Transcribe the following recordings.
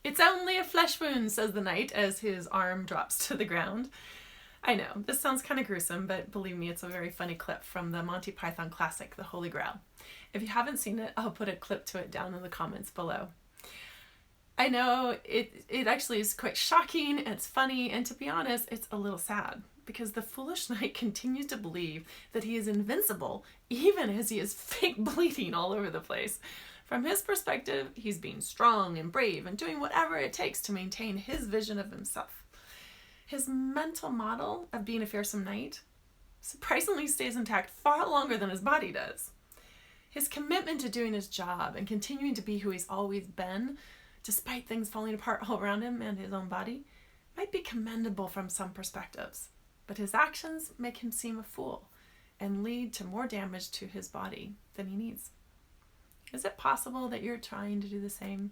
It's only a flesh wound, says the knight as his arm drops to the ground. I know, this sounds kind of gruesome, but believe me, it's a very funny clip from the Monty Python classic, The Holy Grail. If you haven't seen it, I'll put a clip to it down in the comments below. I know it actually is quite shocking, it's funny, and to be honest, it's a little sad because the foolish knight continues to believe that he is invincible even as he is fake bleeding all over the place. From his perspective, he's being strong and brave and doing whatever it takes to maintain his vision of himself. His mental model of being a fearsome knight surprisingly stays intact far longer than his body does. His commitment to doing his job and continuing to be who he's always been, despite things falling apart all around him and his own body, might be commendable from some perspectives, but his actions make him seem a fool and lead to more damage to his body than he needs. Is it possible that you're trying to do the same?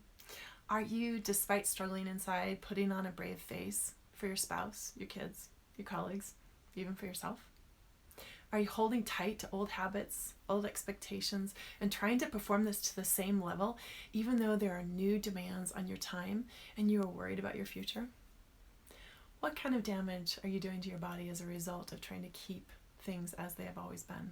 Are you, despite struggling inside, putting on a brave face for your spouse, your kids, your colleagues, even for yourself? Are you holding tight to old habits, old expectations, and trying to perform this to the same level, even though there are new demands on your time and you are worried about your future? What kind of damage are you doing to your body as a result of trying to keep things as they have always been?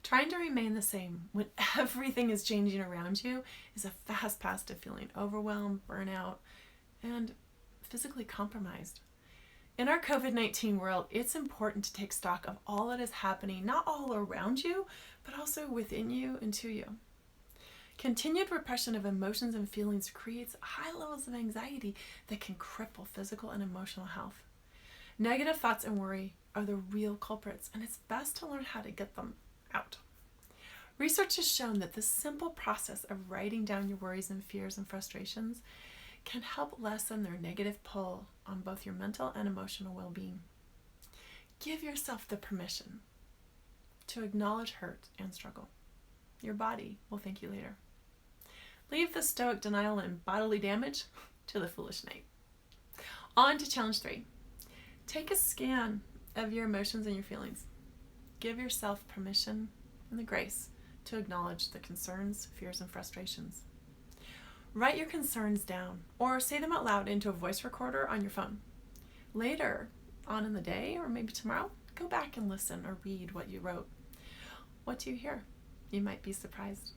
Trying to remain the same when everything is changing around you is a fast path to feeling overwhelmed, burnout, and physically compromised. In our COVID-19 world, it's important to take stock of all that is happening, not all around you, but also within you and to you. Continued repression of emotions and feelings creates high levels of anxiety that can cripple physical and emotional health. Negative thoughts and worry are the real culprits, and it's best to learn how to get them out. Research has shown that the simple process of writing down your worries and fears and frustrations can help lessen their negative pull on both your mental and emotional well-being. Give yourself the permission to acknowledge hurt and struggle. Your body will thank you later. Leave the stoic denial and bodily damage to the foolish knight. On to challenge 3. Take a scan of your emotions and your feelings. Give yourself permission and the grace to acknowledge the concerns, fears, and frustrations. Write your concerns down or say them out loud into a voice recorder on your phone. Later on in the day, or maybe tomorrow, go back and listen or read what you wrote. What do you hear? You might be surprised.